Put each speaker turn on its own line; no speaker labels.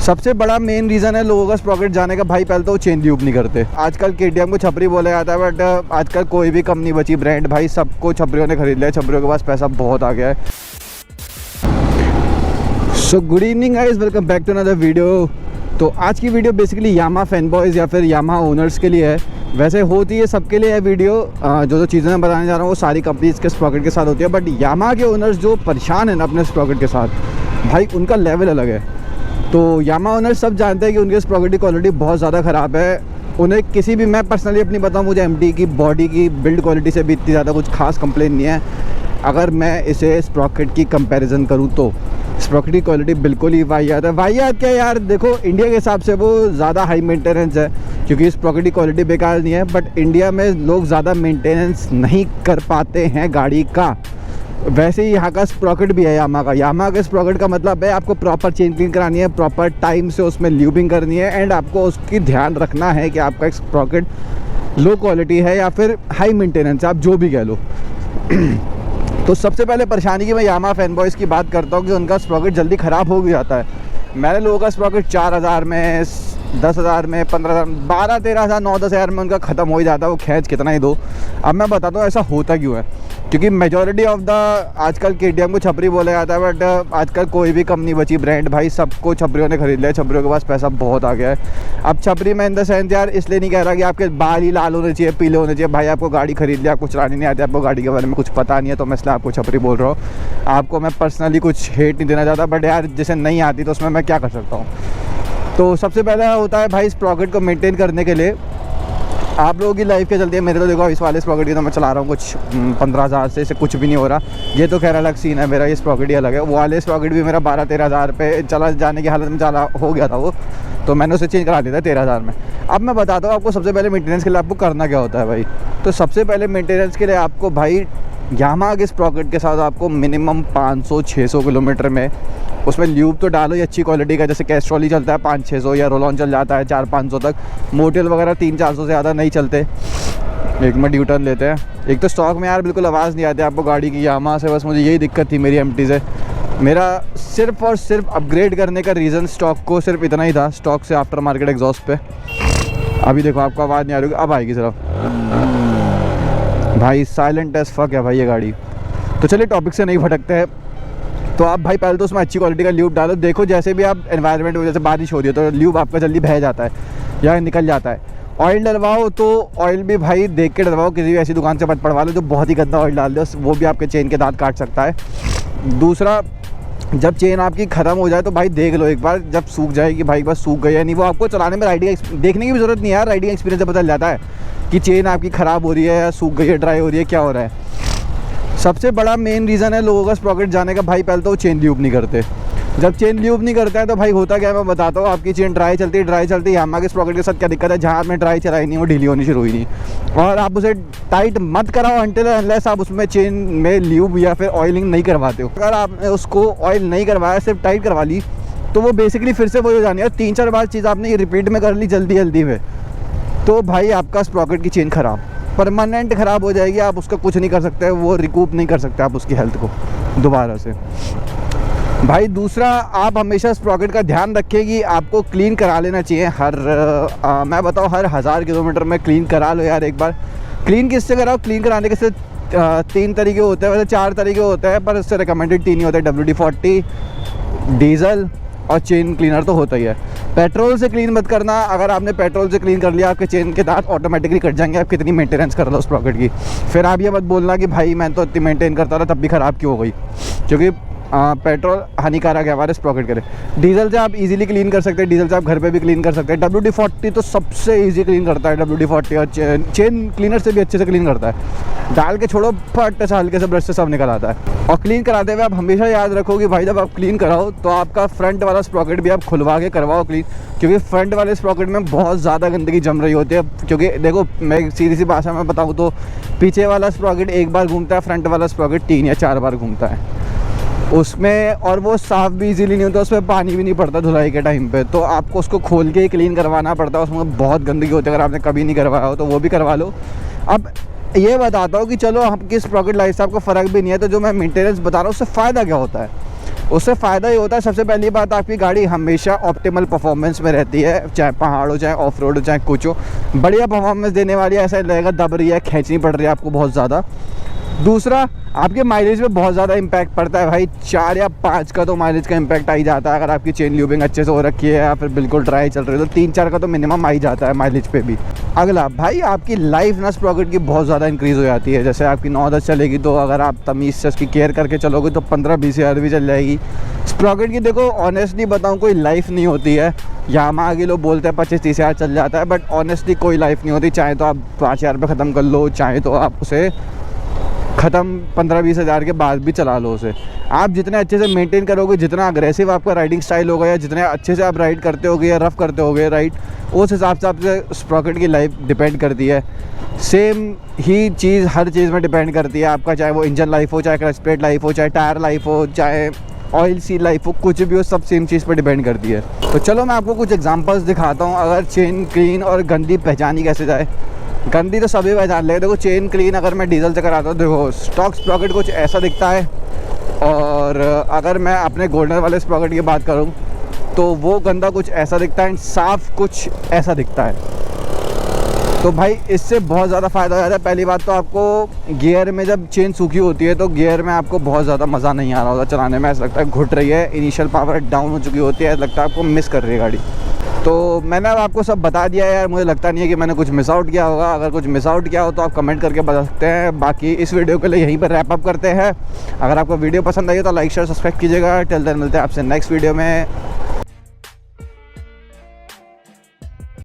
सबसे बड़ा main reason है लोगों का स्प्रॉकेट जाने का भाई, पहले तो वो चेन ल्यूब नहीं करते। आजकल KTM को छपरी बोला जाता है, बट आजकल कोई भी कम नहीं बची ब्रांड भाई, सबको छपरियों ने खरीद लिया। छपरियों के पास पैसा बहुत आ गया है। So good evening guys, welcome back to another video. तो आज की video basically Yamaha fan boys या फिर यामा ओनर्स के लिए है। वैसे होती है सबके लिए है वीडियो, जो चीज़ें मैं बताने जा रहा हूँ वो सारी कंपनीज़ के स्प्रॉकेट के साथ होती है, बट यामा के ओनर्स जो परेशान हैं ना अपने स्प्रॉकेट के साथ, भाई उनका लेवल अलग है। तो यामा ओनर्स सब जानते हैं कि उनके स्प्रॉकेट की क्वालिटी बहुत ज़्यादा ख़राब है। उन्हें किसी भी, मैं पर्सनली अपनी बताऊँ, मुझे MT की बॉडी की बिल्ड क्वालिटी से भी इतनी ज़्यादा कुछ खास कंप्लेन नहीं है। अगर मैं इसे स्प्रॉकेट की कंपैरिजन करूँ तो स्प्रॉकेट की क्वालिटी बिल्कुल ही वाहियात है। वाहियात क्या यार, देखो इंडिया के हिसाब से वो ज़्यादा हाई मेंटेनेंस है क्योंकि स्प्रॉकेट की क्वालिटी बेकार नहीं है, बट इंडिया में लोग ज़्यादा मेंटेनेंस नहीं कर पाते हैं गाड़ी का। वैसे ही यहाँ का स्प्रॉकेट भी है यामा का। यामा के स्प्रॉकेट का मतलब है आपको प्रॉपर चेन क्लीन करानी है, प्रॉपर टाइम से उसमें ल्यूबिंग करनी है, एंड आपको उसकी ध्यान रखना है कि आपका एक स्प्रॉकेट लो क्वालिटी है या फिर हाई मेंटेनेंस, आप जो भी कह लो। तो सबसे पहले परेशानी की मैं यामा फैन बॉयज़ की बात करता हूँ कि उनका स्प्रॉकेट जल्दी ख़राब हो भी जाता है। मैंने लोगों का स्प्रॉकेट 4000 में, 10,000 में, 15,000, 12-13,000, 9-10,000 में उनका ख़त्म हो ही जाता है, वो खींच कितना ही दो। अब मैं बताता हूँ ऐसा होता क्यों है, क्योंकि मेजॉरिटी ऑफ द आजकल KTM को छपरी बोला जाता है, बट आजकल कोई भी कम नहीं बची ब्रांड भाई, सबको छपरियों ने खरीद लिया। छपरियों के पास पैसा बहुत आ गया है। अब छपरी में इन द सेंस यार इसलिए नहीं कह रहा कि आपके बाल ही लाल होने चाहिए, पीले होने चाहिए। भाई आपको गाड़ी खरीद लिया, आपको चलानी नहीं आती, आपको गाड़ी के बारे में कुछ पता नहीं है, तो मैं इसलिए आपको छपरी बोल रहा हूँ। आपको मैं पर्सनली कुछ हेट नहीं देना चाहता, बट यार जिसे नहीं आती तो उसमें मैं क्या कर सकता हूँ। तो सबसे पहला होता है भाई स्प्रॉकेट को मेंटेन करने के लिए आप लोगों की लाइफ क्या चलती है। मेरे तो देखो इस वाले स्प्रॉकेट की तो मैं चला रहा हूँ कुछ 15,000 से, इसे कुछ भी नहीं हो रहा। ये तो खैर अलग सीन है मेरा, ये स्प्रॉकेट ही अलग है। वो वाले स्प्रॉकेट भी मेरा 12-13,000 पे चला जाने की हालत में चला हो गया था वो, तो मैंने उसे चेंज करा दिया था 13,000 में। अब मैं बताता हूँ आपको सबसे पहले मेंटेनेंस के लिए आपको करना क्या होता है भाई। तो सबसे पहले मेंटेनेंस के लिए आपको भाई यामा के स्प्रॉकेट के साथ आपको मिनिमम 500-600 किलोमीटर में उसमें ल्यूब तो डालो ही अच्छी क्वालिटी का, जैसे कैस्ट्रॉल ही चलता है 500-600, या रोलॉन चल जाता है 400-500 तक। मोटेल वगैरह 300-400 से ज़्यादा नहीं चलते। एक मिनट यू टर्न लेते हैं। एक तो स्टॉक में यार बिल्कुल आवाज़ नहीं आती आपको गाड़ी की यामा से, बस मुझे यही दिक्कत थी मेरी MT से। मेरा सिर्फ और सिर्फ अपग्रेड करने का रीज़न स्टॉक को सिर्फ इतना ही था, स्टॉक से आफ्टर मार्केट एग्जॉस्ट पे। अभी देखो आपको आवाज़ नहीं आ रही, अब आएगी सिर्फ। भाई साइलेंट एज फक है भाई ये गाड़ी। तो चलिए टॉपिक से नहीं भटकते हैं। तो आप भाई पहले तो उसमें अच्छी क्वालिटी का ल्यूब डालो। देखो जैसे भी आप एनवायरनमेंट में, जैसे बारिश हो रही है तो ल्यूब आपका जल्दी बह जाता है या निकल जाता है। ऑयल डलवाओ तो ऑयल भी भाई देख के डलवाओ, किसी भी ऐसी दुकान से मत पड़वा लो जो बहुत ही गंदा ऑयल डाल दे, वो भी आपके चेन के दांत काट सकता है। दूसरा, जब चेन आपकी ख़त्म हो जाए तो भाई देख लो एक बार, जब सूख जाए कि भाई बस सूख गई है नहीं, वो आपको चलाने में राइडिंग देखने की भी ज़रूरत नहीं है यार, राइडिंग एक्सपीरियंस से बदल जाता है कि चेन आपकी ख़राब हो रही है या सूख गई है, ड्राई हो रही है, क्या हो रहा है। सबसे बड़ा मेन रीज़न है लोगों का स्प्रॉकेट जाने का भाई, पहले तो वो चेन ल्यूब नहीं करते। जब चेन ल्यूब नहीं करता है तो भाई होता क्या है मैं बताता हूँ। आपकी चेन ड्राई चलती है। यामा के स्प्रॉकेट के साथ क्या दिक्कत है, जहाँ आपने ड्राई चलाई नहीं वो ढीली होनी शुरू हुई नहीं, और आप उसे टाइट मत कराओ अनटिल अनलेस आप उसमें चेन में ल्यूब या फिर ऑयलिंग नहीं करवाते हो। अगर आपने उसको ऑयल नहीं करवाया, सिर्फ टाइट करवा ली, तो वो बेसिकली फिर से वही हो जानी है। 3-4 बार चीज़ आपने ये रिपीट में कर ली जल्दी में, तो भाई आपका स्प्रॉकेट की चेन ख़राब, परमानेंट ख़राब हो जाएगी। आप उसका कुछ नहीं कर सकते, वो रिकूप नहीं कर सकते आप उसकी हेल्थ को दोबारा से। भाई दूसरा, आप हमेशा स्प्रॉकेट का ध्यान रखें कि आपको क्लीन करा लेना चाहिए मैं बताऊँ हर 1000 किलोमीटर में क्लीन करा लो यार एक बार। क्लीन किससे कराओ, क्लीन कराने के से 3 तरीके होते हैं, वैसे 4 तरीके होते हैं, पर इससे रिकमेंडेड 3 ही होते हैं। WD-40, डीजल और चेन क्लीनर तो होता ही है। पेट्रोल से क्लीन मत करना। अगर आपने पेट्रोल से क्लीन कर लिया, आपके चेन के दांत ऑटोमेटिकली कट जाएंगे, आप कितनी मेंटेनेंस कर लो स्प्रॉकेट की। फिर आप ये मत बोलना कि भाई मैं तो इतनी मेंटेन करता रहा तब भी ख़राब क्यों हो गई, क्योंकि पेट्रोल हानिकारक है हमारे स्प्रॉकेट के लिए। डीजल से आप इजीली क्लीन कर सकते हैं, डीजल से आप घर पे भी क्लीन कर सकते हैं। WD-40 तो सबसे इजी क्लीन करता है, WD-40 और चेन क्लीनर से भी अच्छे से क्लीन करता है। डाल के छोड़ो, फट से हल्के से ब्रश से सब निकल आता है। और क्लीन कराते हुए आप हमेशा याद रखो कि भाई जब आप क्लीन कराओ तो आपका फ्रंट वाला स्प्रॉकेट भी आप खुलवा के करवाओ क्लीन, क्योंकि फ्रंट वाले स्प्रॉकेट में बहुत ज़्यादा गंदगी जम रही होती है। क्योंकि देखो मैं सीधी सी भाषा में बताऊँ तो पीछे वाला स्प्रॉकेट एक बार घूमता है, फ्रंट वाला स्प्रॉकेट 3 या 4 बार घूमता है उसमें, और वो साफ़ भी इजीली नहीं होता, उसमें पानी भी नहीं पड़ता धुलाई के टाइम पे, तो आपको उसको खोल के ही क्लीन करवाना पड़ता है। उसमें बहुत गंदगी होती है, अगर आपने कभी नहीं करवाया हो तो वो भी करवा लो। अब ये बताता हूँ कि चलो आपकी स्प्रॉकेट लाइफ से आपको फ़र्क भी नहीं है, तो जो मैं मेंटेनेंस बता रहा हूँ उससे फ़ायदा क्या होता है। उससे फ़ायदा ये होता है, सबसे पहली बात आपकी गाड़ी हमेशा ऑप्टिमल परफॉर्मेंस में रहती है, चाहे पहाड़ हो, चाहे ऑफ रोड हो, चाहे कुछ हो, बढ़िया परफॉर्मेंस देने वाली है। ऐसा लगेगा दब रही है, खींचनी पड़ रही है आपको बहुत ज़्यादा। दूसरा, आपके माइलेज पे बहुत ज़्यादा इम्पैक्ट पड़ता है भाई, 4 या 5 का तो माइलेज का इम्पैक्ट आ ही जाता है। अगर आपकी चेन ल्यूबिंग अच्छे से हो रखी है या फिर बिल्कुल ड्राई चल रही है तो 3-4 का तो मिनिमम आ ही जाता है माइलेज पे भी। अगला भाई, आपकी लाइफ ना स्प्रॉकेट की बहुत ज़्यादा इंक्रीज़ हो जाती है। जैसे आपकी 9-10 चलेगी तो अगर आप तमीज़ से उसकी केयर करके चलोगे तो 15-20 हज़ार भी चल जाएगी। स्प्रॉकेट की देखो ऑनेस्टली बताऊँ कोई लाइफ नहीं होती है। यामाहा के लोग बोलते हैं 25-30 हज़ार चल जाता है, बट ऑनेस्टली कोई लाइफ नहीं होती। चाहे तो आप 5 हज़ार पे ख़त्म कर लो, चाहे तो आप उसे ख़त्म 15-20 हज़ार के बाद भी चला लो उसे। आप जितने अच्छे से मेंटेन करोगे, जितना अग्रेसिव आपका राइडिंग स्टाइल होगा या जितने अच्छे से आप राइड करते होगे या रफ़ करते होगे राइड, उस हिसाब से आपसे स्प्रॉकेट की लाइफ डिपेंड करती है। सेम ही चीज़ हर चीज़ में डिपेंड करती है आपका, चाहे वो इंजन लाइफ हो, चाहे क्लच प्लेट लाइफ हो, चाहे टायर लाइफ हो, चाहे ऑयल सील लाइफ हो, कुछ भी हो, सब सेम चीज़ पर डिपेंड करती है। तो चलो मैं आपको कुछ एग्जांपल्स दिखाता हूँ। अगर चेन क्लीन और गंदी पहचानी कैसे जाए। गंदी तो सभी पहचान लेते। देखो चेन क्लीन अगर मैं डीजल से कराता हूँ, देखो स्टॉक स्प्रॉकेट कुछ ऐसा दिखता है, और अगर मैं अपने गोल्डन वाले स्प्रॉकेट की बात करूँ तो वो गंदा कुछ ऐसा दिखता है, साफ़ कुछ ऐसा दिखता है। तो भाई इससे बहुत ज़्यादा फ़ायदा हो जाता है। पहली बात तो आपको गियर में जब चेन सूखी होती है तो गियर में आपको बहुत ज़्यादा मज़ा नहीं आ रहा होता चलाने में, ऐसा लगता है घुट रही है, इनिशियल पावर डाउन हो चुकी होती है, ऐसा लगता है आपको मिस कर रही है गाड़ी। तो मैंने अब आपको सब बता दिया है यार, मुझे लगता नहीं है कि मैंने कुछ मिस आउट किया होगा। अगर कुछ मिस आउट किया हो तो आप कमेंट करके बता सकते हैं। बाकी इस वीडियो के लिए यहीं पर रैप अप करते हैं। अगर आपको वीडियो पसंद आई हो तो लाइक शेयर सब्सक्राइब कीजिएगा। टिल देन मिलते हैं आपसे नेक्स्ट वीडियो में।